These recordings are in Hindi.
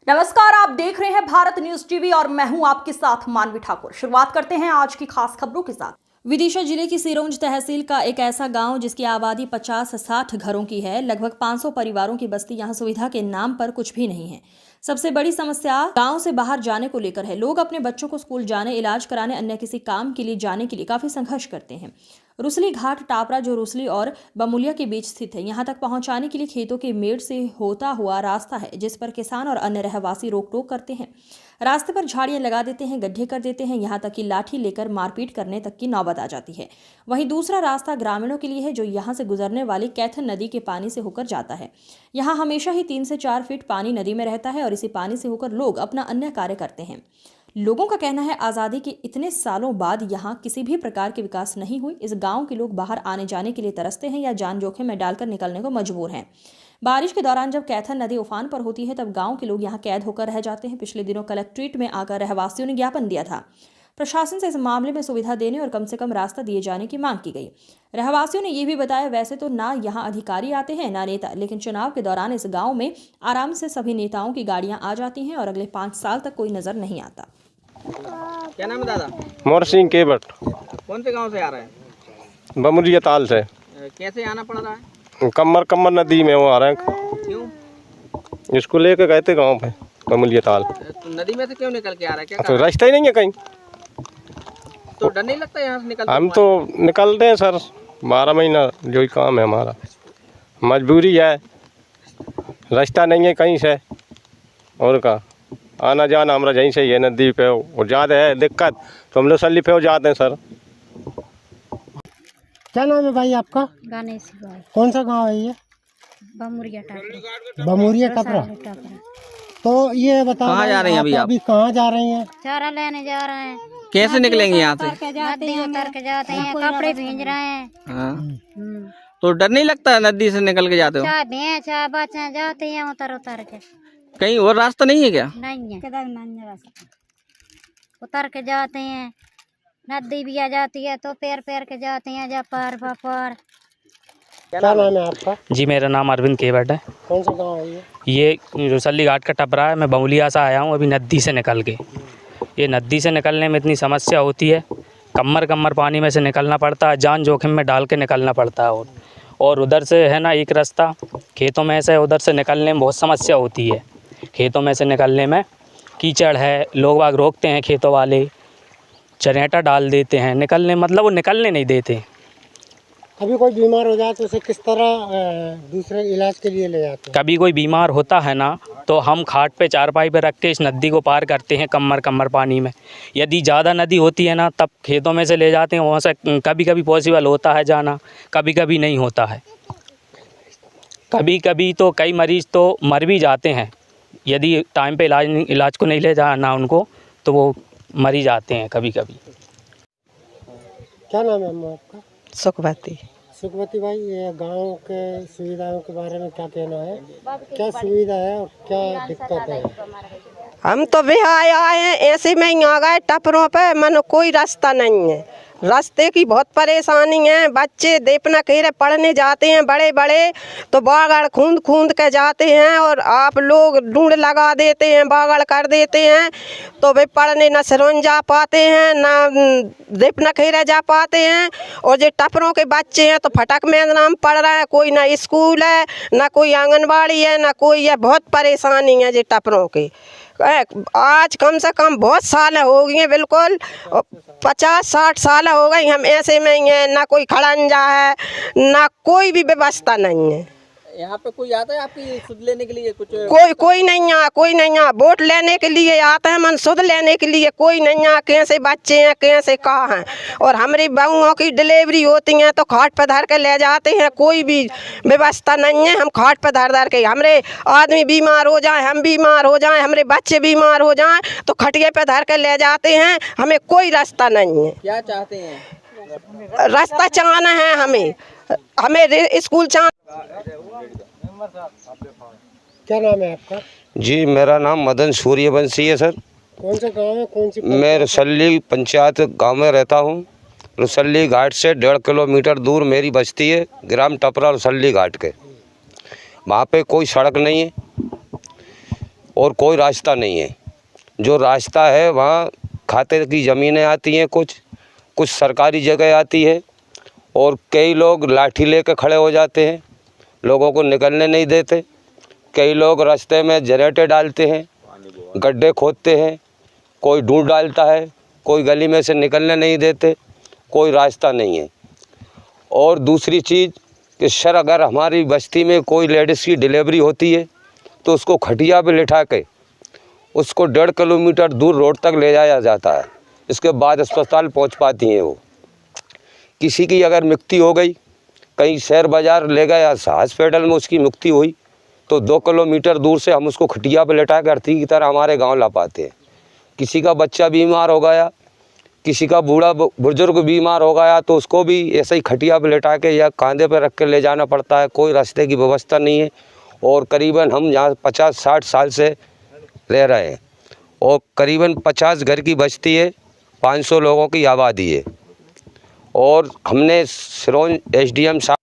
नमस्कार, आप देख रहे हैं भारत न्यूज टीवी और मैं हूं आपके साथ मानवी ठाकुर। शुरुआत करते हैं आज की खास खबरों के साथ। विदिशा जिले की सिरोंज तहसील का एक ऐसा गांव जिसकी आबादी 50 से 60 घरों की है। लगभग 500 परिवारों की बस्ती यहां सुविधा के नाम पर कुछ भी नहीं है। सबसे बड़ी समस्या गांव से बाहर जाने को लेकर है। लोग अपने बच्चों को स्कूल जाने, इलाज कराने, अन्य किसी काम के लिए जाने के लिए काफी संघर्ष करते हैं। रुसली घाट टापरा जो रुसली और बमुलिया के बीच स्थित है, यहां तक पहुंचाने के लिए खेतों के मेड़ से होता हुआ रास्ता है, जिस पर किसान और अन्य रहवासी रोक टोक करते हैं। रास्ते पर झाड़ियां लगा देते हैं, गड्ढे कर देते हैं, यहां तक कि लाठी लेकर मारपीट करने तक की नौबत आ जाती है। वहीं दूसरा रास्ता ग्रामीणों के लिए है, जो यहां से गुजरने वाली कैथन नदी के पानी से होकर जाता है। यहां हमेशा ही 3 से 4 फीट पानी नदी में रहता है और इसी पानी से होकर लोग अपना अन्य कार्य करते हैं। लोगों का कहना है, आज़ादी के इतने सालों बाद यहां किसी भी प्रकार के विकास नहीं हुई। इस गांव के लोग बाहर आने जाने के लिए तरसते हैं या जान जोखिम में डालकर निकलने को मजबूर हैं। बारिश के दौरान जब कैथन नदी उफान पर होती है, तब गांव के लोग यहां कैद होकर रह जाते हैं। पिछले दिनों कलेक्ट्रेट में आकर रहवासियों ने ज्ञापन दिया था। प्रशासन से इस मामले में सुविधा देने और कम से कम रास्ता दिए जाने की मांग की गई। रहवासियों ने यह भी बताया, वैसे तो ना यहाँ अधिकारी आते हैं ना नेता, लेकिन चुनाव के दौरान इस गांव में आराम से सभी नेताओं की गाड़ियां आ जाती हैं और अगले 5 साल तक कोई नजर नहीं आता। क्या नाम है दादा? मोर सिंह केवट। कौन से गांव से आ रहे हैं? बमुरिया ताल से। कैसे आना पड़ रहा है? कमर नदी में वो आ रहे हैं। क्यों? इसको लेके गए थे गाँव पे बमुरिया ताल। तो नदी में से क्यों निकल के आ रहा है? क्या तो रास्ता ही नहीं है कहीं। तो डर नहीं लगता यहाँ से निकलते? हम तो निकलते हैं सर, 12 महीना जो ही काम है हमारा, मजबूरी है। रास्ता नहीं है कहीं से, और का आना जाना हमारा यहीं से ही है, नदी पे और ज़्यादा है दिक्कत तो हम लोग सल्ली पे हो जाते हैं सर। क्या नाम है भाई आपका? गणेश भाई। कौन सा गांव है ये? बमुरिया टापरा। बमुरिया टापरा। तो ये बताओ, कहाँ जा रही हैं अभी आप? अभी कहाँ जा रही हैं? चारा लेने जा रहे हैं। कैसे निकलेंगे यहाँ से? नदी उतर के जाते हैं, कपड़े भींज रहे हैं। हाँ। तो डर नहीं लगता नदी से निकल के जाते हो? चाहे भैंस चाहे बच्चे जाते हैं उतर उतर के। कहीं और रास्ता नहीं है क्या? नहीं है, उतर के जाते हैं। नदी भी आ जाती है तो पैर पैर के जाते हैं, जब पार पार। क्या नाम है आपका? जी, मेरा नाम अरविंद केवट है। कौन सा गांव है ये रुसली घाट का टपरा है। मैं बमुलिया से आया हूँ अभी नदी से निकल के। ये नदी से निकलने में इतनी समस्या होती है, कमर पानी में से निकलना पड़ता है, जान जोखिम में डाल के निकलना पड़ता है। और उधर से है ना एक रास्ता खेतों में से, उधर से निकलने में बहुत समस्या होती है। खेतों में से निकलने में कीचड़ है, लोग बाग रोकते हैं, खेतों वाले चरेटा डाल देते हैं, निकलने मतलब वो निकलने नहीं देते। अभी कोई बीमार हो जाए तो उसे किस तरह दूसरे इलाज के लिए ले जाते हैं? कभी कोई बीमार होता है ना, तो हम खाट पे चारपाई पे रख के इस नदी को पार करते हैं कमर पानी में। यदि ज़्यादा नदी होती है ना, तब खेतों में से ले जाते हैं। वहाँ से कभी कभी पॉसिबल होता है जाना, कभी कभी नहीं होता है। कभी कभी तो कई मरीज़ तो मर भी जाते हैं, यदि टाइम पे इलाज को नहीं ले जाना उनको, तो वो मर ही जाते हैं कभी कभी। क्या नाम है अम्मा आपका? सुखवती। सुखवती भाई, ये गांव के सुविधाओं के बारे में क्या कहना है? क्या सुविधा है और क्या दिक्कत है? हम तो बिहार आए हैं, ऐसे में ही आ गए टपरों पे, मन कोई रास्ता नहीं है। रास्ते की बहुत परेशानी है। बच्चे देपना खेरे पढ़ने जाते हैं बड़े बड़े, तो बागड़ खूंद के जाते हैं और आप लोग ढूंढ लगा देते हैं, बागड़ कर देते हैं, तो वे पढ़ने न सिरोंज जा पाते हैं, न देपना खेरे जा पाते हैं। और जो टपरों के बच्चे हैं तो फटक मैदान पढ़ रहे हैं, कोई ना स्कूल है, ना कोई आंगनबाड़ी है, ना कोई है। बहुत परेशानी है जी टपरों की। आज कम से कम बहुत साल हो गए, बिल्कुल 50-60 साल हो गई हम ऐसे में ही हैं। ना कोई खड़ंजा है, ना कोई भी व्यवस्था नहीं है। यहाँ पे कोई आता है आपकी सुध लेने के लिए? कुछ कोई नहीं आ, कोई नहीं आ। वोट लेने के लिए आता है, मन सुध लेने के लिए कोई नहीं आ। कैसे बच्चे हैं, कैसे कहाँ हैं। और हमारी बहुओं की डिलीवरी होती हैं तो खाट पर धर के ले जाते हैं, कोई भी व्यवस्था नहीं है। हम खाट पर धर के, हमारे आदमी बीमार हो जाए, हम बीमार हो जाएं, हमारे बच्चे बीमार हो जाएं, तो खटिया पर धर के ले जाते हैं। हमें कोई रास्ता नहीं है। क्या चाहते हैं? रास्ता चाहना है हमें स्कूल चाह। क्या नाम है आपका? जी, मेरा नाम मदन सूर्यवंशी है सर। कौन सा गांव है? कौन सी? मैं रुसली पंचायत गांव में रहता हूं। रुसली घाट से 1.5 किलोमीटर दूर मेरी बस्ती है, ग्राम टपरा रुसली घाट के। वहाँ पे कोई सड़क नहीं है और कोई रास्ता नहीं है। जो रास्ता है वहाँ खाते की ज़मीनें आती हैं, कुछ सरकारी जगह आती है, और कई लोग लाठी लेकर खड़े हो जाते हैं, लोगों को निकलने नहीं देते। कई लोग रास्ते में जनरेटर डालते हैं, गड्ढे खोदते हैं, कोई ढूंढ डालता है, कोई गली में से निकलने नहीं देते, कोई रास्ता नहीं है। और दूसरी चीज़ कि सर, अगर हमारी बस्ती में कोई लेडीज़ की डिलीवरी होती है तो उसको खटिया पे लिटा के उसको 1.5 किलोमीटर दूर रोड तक ले जाया जाता है, इसके बाद अस्पताल पहुंच पाती हैं वो। किसी की अगर मृत्यु हो गई, कहीं शहर बाज़ार ले गए या हॉस्पिटल में उसकी मृत्यु हुई, तो 2 किलोमीटर दूर से हम उसको खटिया पे लिटा के अर्थी की तरह हमारे गांव ला पाते हैं। किसी का बच्चा बीमार हो गया, किसी का बूढ़ा बुजुर्ग बीमार हो गया, तो उसको भी ऐसे ही खटिया पे लिटा के या कांधे पे रख के ले जाना पड़ता है। कोई रास्ते की व्यवस्था नहीं है। और करीबन हम यहाँ 50-60 साल से रह रहे हैं और करीबन 50 घर की बस्ती है, 500 लोगों की आबादी है। और हमने सिरोंज SDM साहब।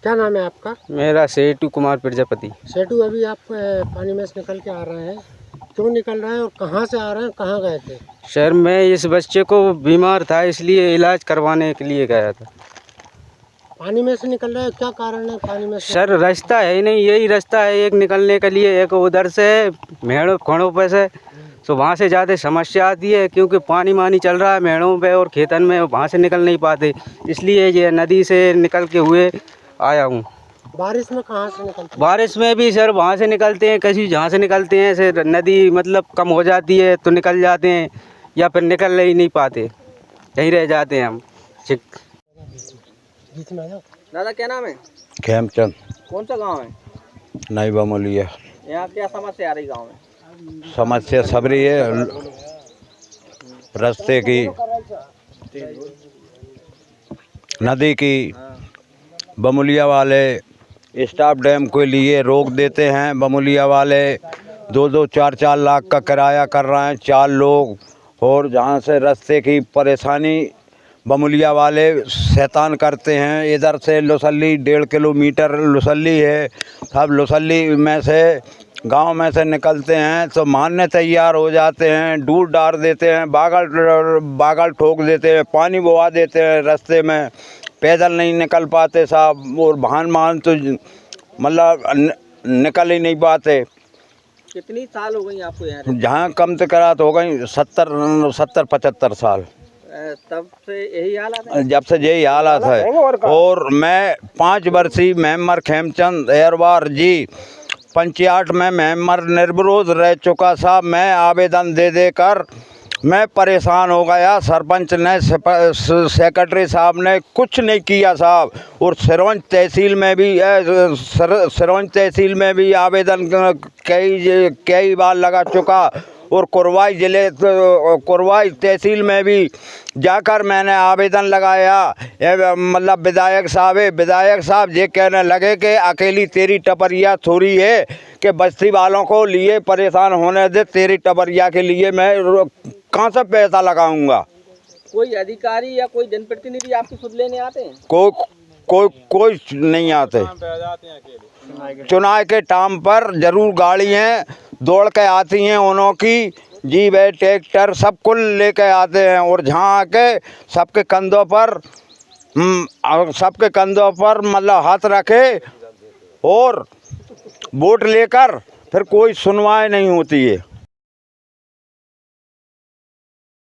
क्या नाम है आपका? मेरा सेठू कुमार प्रजापति। सेठू, अभी आप पानी में से निकल के आ रहे हैं, क्यों निकल रहे हैं और कहाँ से आ रहे हैं, कहाँ गए थे? सर, मैं इस बच्चे को बीमार था इसलिए इलाज करवाने के लिए गया था। पानी में से निकल रहे हैं, क्या कारण है पानी में से? सर, रास्ता है ही नहीं, यही रास्ता है एक निकलने के लिए, एक उधर से मेड़ों खोड़ों पे से, तो वहाँ से ज़्यादा समस्या आती है क्योंकि पानी चल रहा है मेड़ों पे और खेतन में, वहाँ से निकल नहीं पाते, इसलिए ये नदी से निकल के हुए आया हूँ। बारिश में कहाँ से निकलते हैं? बारिश में भी सर वहाँ से निकलते हैं, कहीं जहाँ से निकलते हैं सर, नदी मतलब कम हो जाती है तो निकल जाते हैं, या फिर निकल ही नहीं पाते, यहीं रह जाते हैं हम। बीच में आया। दादा, क्या नाम है? खेमचंद। कौन सा गांव है? नई बमोलिया। यहाँ क्या समस्या आ रही गांव में? समस्या सब रही है, रास्ते की, नदी की। बमोलिया वाले स्टाफ डैम के लिए रोक देते हैं। बमोलिया वाले 2-2, 4-4 लाख का किराया कर रहे हैं 4 लोग, और जहाँ से रास्ते की परेशानी बमोलिया वाले शैतान करते हैं। इधर से लुसल्ली 1.5 किलोमीटर लुसल्ली है, सब लुसल्ली में से गांव में से निकलते हैं तो मारने तैयार हो जाते हैं, डूर डार देते हैं, बागल ठोक देते हैं, पानी बहा देते हैं रास्ते में, पैदल नहीं निकल पाते साहब, और भान तो मतलब निकल ही नहीं पाते। कितनी साल हो गई आपको यहाँ? जहाँ कम से करा तो हो गई 70-75 साल। तब से यही हालात है? जब से यही हालात है। और मैं 5 वर्षीय मेंबर खेमचंद एरवार जी पंचायत में मेंबर निर्विरोध रह चुका साहब। मैं आवेदन दे देकर मैं परेशान हो गया। सरपंच ने, सेक्रेटरी साहब ने कुछ नहीं किया साहब। और सिरोंज तहसील में भी आवेदन कई बार लगा चुका। और कुरवाई तहसील में भी जाकर मैंने आवेदन लगाया। मतलब विधायक साहब ये कहने लगे कि अकेली तेरी टपरिया थोड़ी है कि बस्ती वालों को लिए परेशान होने दे, तेरी टपरिया के लिए मैं कहाँ से पैसा लगाऊंगा। कोई अधिकारी या कोई जनप्रतिनिधि आपकी सुध लेने आते हैं? कोई नहीं आते। चुनाव के टाइम पर जरूर गाड़ियाँ दौड़ के आती हैं, उन्हों की जीप है, ट्रैक्टर सब कुल लेके आते हैं। और जहाँ आके सबके कंधों पर मतलब हाथ रखे और वोट लेकर फिर कोई सुनवाई नहीं होती है।